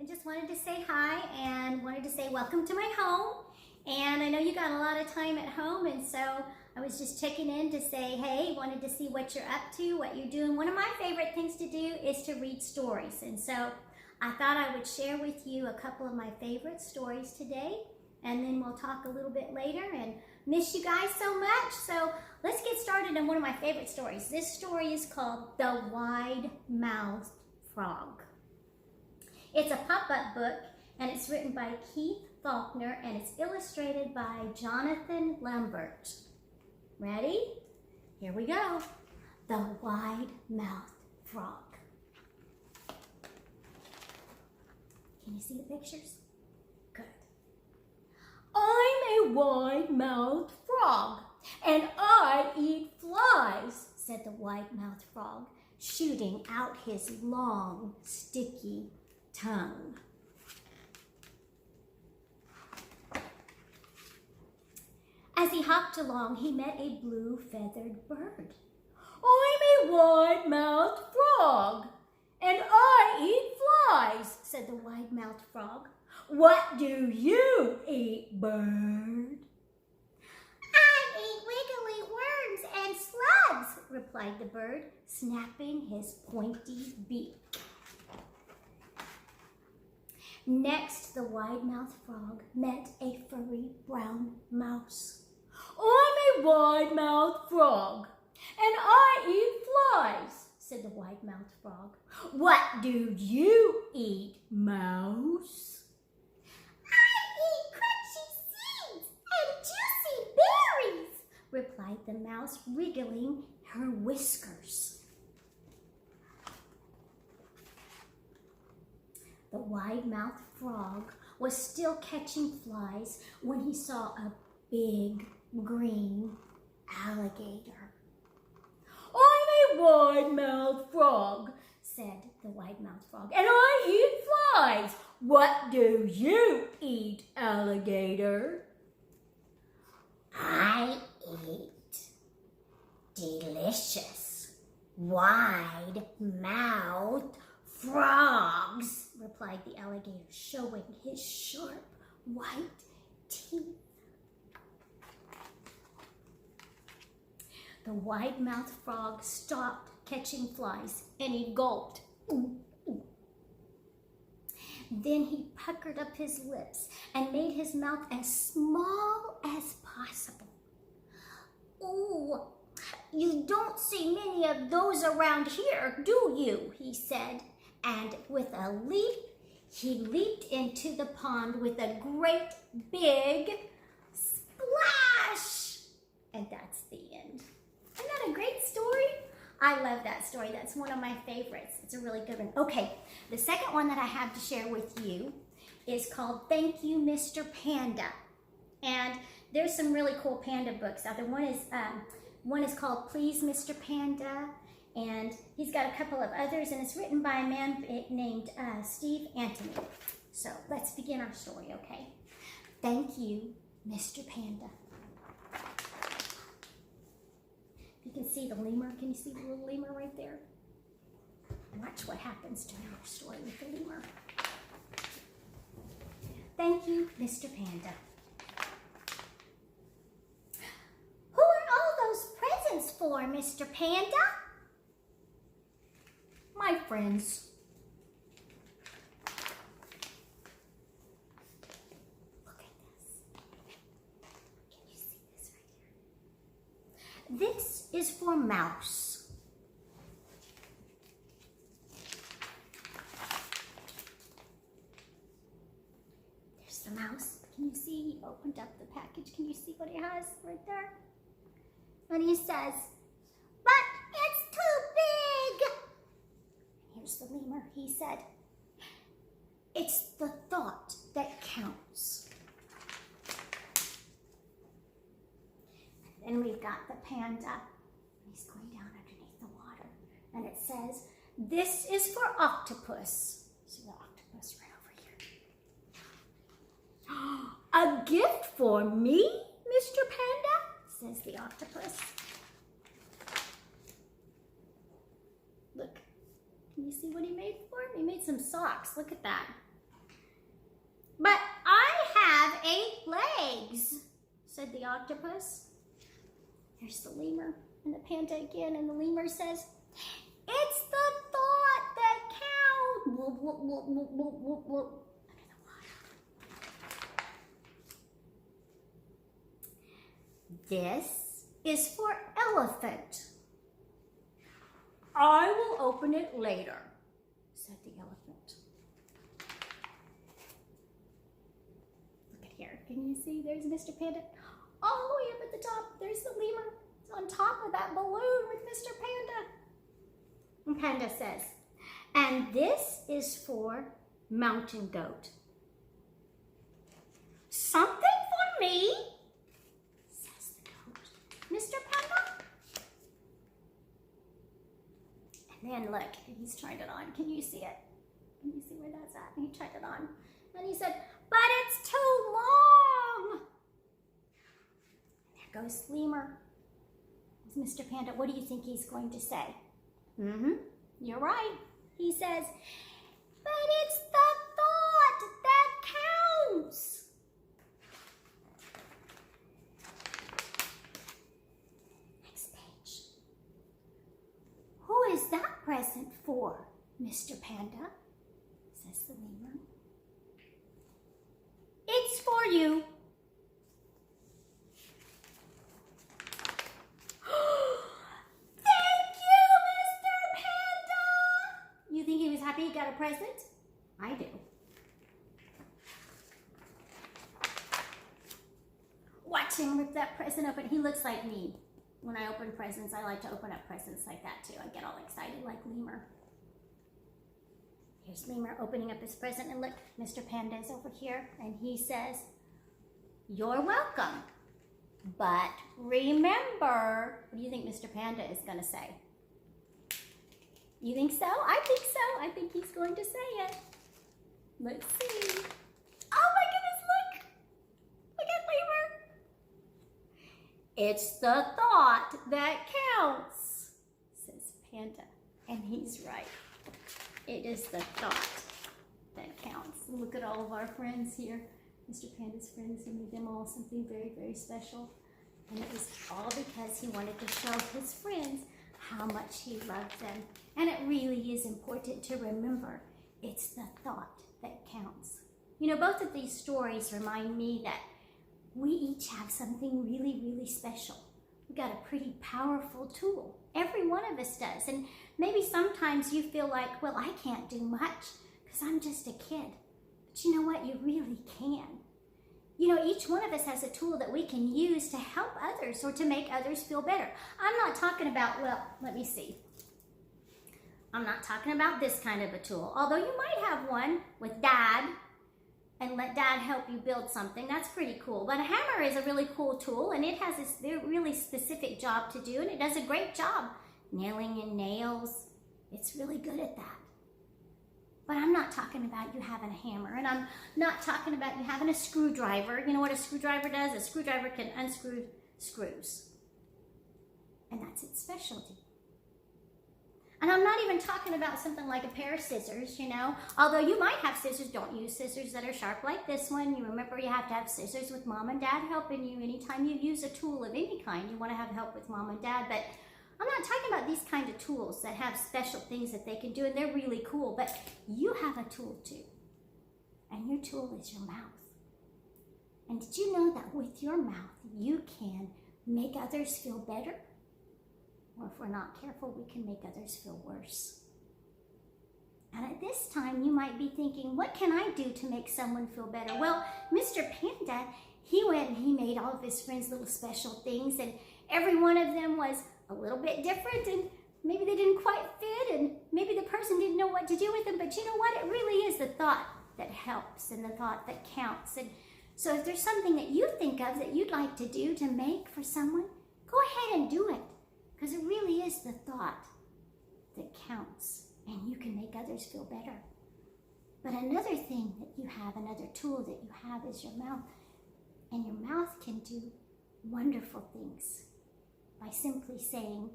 just wanted to say hi and wanted to say welcome to my home. And I know you got a lot of time at home, and so I was just checking in to say, hey, wanted to see what you're up to, what you're doing. One of my favorite things to do is to read stories. And so I thought I would share with you a couple of my favorite stories today, and then we'll talk a little bit later and miss you guys so much. So let's get started on one of my favorite stories. This story is called The Wide-Mouthed Frog. It's a pop-up book, and it's written by Keith Faulkner, and it's illustrated by Jonathan Lambert. Ready? Here we go. The Wide-Mouthed Frog. Can you see the pictures? Good. I'm a wide-mouthed frog, and I eat flies, said the wide-mouthed frog, shooting out his long, sticky tongue. As he hopped along, he met a blue-feathered bird. I'm a wide-mouthed frog, and I eat flies, said the wide-mouthed frog. What do you eat, bird? I eat wiggly worms and slugs, replied the bird, snapping his pointy beak. Next, the wide-mouthed frog met a furry brown mouse. I'm a wide-mouthed frog, and I eat flies, said the wide-mouthed frog. What do you eat, mouse? I eat crunchy seeds and juicy berries, replied the mouse, wriggling her whiskers. The wide-mouthed frog was still catching flies when he saw a big green alligator. I'm a wide-mouthed frog, said the wide-mouthed frog, and I eat flies. What do you eat, alligator? I eat delicious, wide-mouthed frogs, replied the alligator, showing his sharp white teeth. The wide-mouthed frog stopped catching flies, and he gulped. Ooh, ooh. Then he puckered up his lips and made his mouth as small as possible. Ooh, you don't see many of those around here, do you? He said, and with a leap, he leaped into the pond with a great big splash. And that's the end. Isn't that a great story? I love that story. That's one of my favorites. It's a really good one. Okay, the second one that I have to share with you is called Thank You, Mr. Panda. And there's some really cool panda books out there. One is called Please, Mr. Panda, and he's got a couple of others, and it's written by a man named Steve Antony. So let's begin our story, okay? Thank you, Mr. Panda. You can see the lemur. Can you see the little lemur right there? Watch what happens to our story with the lemur. Thank you, Mr. Panda. Who are all those presents for, Mr. Panda? My friends. Look at this. Can you see this right here? This is for Mouse. There's the mouse. Can you see? He opened up the package. Can you see what he has right there? And he says, but it's too big. Here's the lemur. He said, it's the thought that counts. And then we've got the panda. He's going down underneath the water. And it says, this is for octopus. See the octopus right over here. A gift for me, Mr. Panda, says the octopus. Look, can you see what he made for him? He made some socks. Look at that. But I have 8 legs, said the octopus. There's the lemur and the panda again, and the lemur says, it's the thought that counts. Whoop, whoop, whoop, whoop, whoop, whoop, whoop. This is for elephant. I will open it later, said the elephant. Look at here. Can you see? There's Mr. Panda. All the way up at the top, there's the lemur. It's on top of that balloon with Mr. Panda. And Panda says, and this is for mountain goat. Something for me? Says the goat. Mr. Panda? And then look, he's trying it on. Can you see it? Can you see where that's at? And he tried it on. And he said, but it's too long. There goes lemur. Mr. Panda, what do you think he's going to say? You're right. He says, but it's the thought that counts. Next page. Who is that present for, Mr. Panda? Says the lemur. It's for you. He got a present? I do. Watch him rip that present open. He looks like me. When I open presents, I like to open up presents like that too. I get all excited like Lemur. Here's Lemur opening up his present, and look, Mr. Panda is over here, and he says, you're welcome. But remember, what do you think Mr. Panda is going to say? You think so? I think so. I think he's going to say it. Let's see. Oh my goodness, look. Look at Lemur. It's the thought that counts, says Panda. And he's right. It is the thought that counts. Look at all of our friends here. Mr. Panda's friends, he made them all something very, very special. And it was all because he wanted to show his friends how much he loved them. And it really is important to remember it's the thought that counts. You know, both of these stories remind me that we each have something really, really special. We got a pretty powerful tool. Every one of us does. And maybe sometimes you feel like, well, I can't do much because I'm just a kid. But you know what? You really can. You know, each one of us has a tool that we can use to help others or to make others feel better. I'm not talking about, well, let me see. I'm not talking about this kind of a tool. Although you might have one with Dad and let Dad help you build something. That's pretty cool. But a hammer is a really cool tool, and it has this really specific job to do, and it does a great job nailing in nails. It's really good at that. But I'm not talking about you having a hammer, and I'm not talking about you having a screwdriver. You know what a screwdriver does? A screwdriver can unscrew screws. And that's its specialty. And I'm not even talking about something like a pair of scissors, you know. Although you might have scissors, don't use scissors that are sharp like this one. You remember you have to have scissors with Mom and Dad helping you. Anytime you use a tool of any kind, you want to have help with Mom and Dad. But I'm not talking about these kind of tools that have special things that they can do, and they're really cool. But you have a tool too. And your tool is your mouth. And did you know that with your mouth, you can make others feel better? Or if we're not careful, we can make others feel worse. And at this time, you might be thinking, what can I do to make someone feel better? Well, Mr. Panda, he went and he made all of his friends little special things, and every one of them was a little bit different, and maybe they didn't quite fit, and maybe the person didn't know what to do with them, but you know what? It really is the thought that helps and the thought that counts. And so if there's something that you think of that you'd like to do to make for someone, go ahead and do it. Because it really is the thought that counts, and you can make others feel better. But another thing that you have, another tool that you have, is your mouth. And your mouth can do wonderful things by simply saying,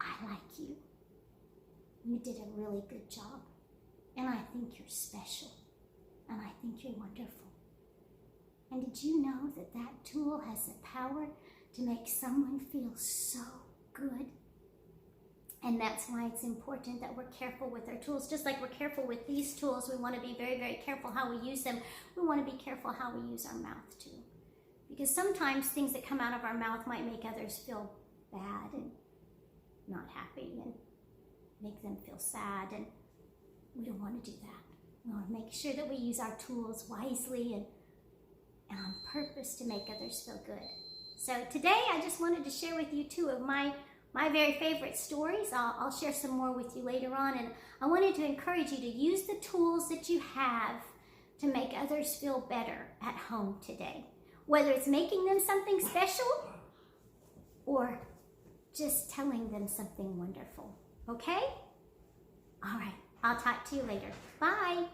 I like you. You did a really good job, and I think you're special. and I think you're wonderful. And did you know that that tool has the power to make someone feel so good? And that's why it's important that we're careful with our tools. Just like we're careful with these tools, we want to be very, very careful how we use them. We want to be careful how we use our mouth too. Because sometimes things that come out of our mouth might make others feel bad and not happy and make them feel sad. And we don't want to do that. We want to make sure that we use our tools wisely and on purpose to make others feel good. So today I just wanted to share with you two of my very favorite stories. I'll share some more with you later on, and I wanted to encourage you to use the tools that you have to make others feel better at home today. Whether it's making them something special or just telling them something wonderful. Okay? All right, I'll talk to you later. Bye.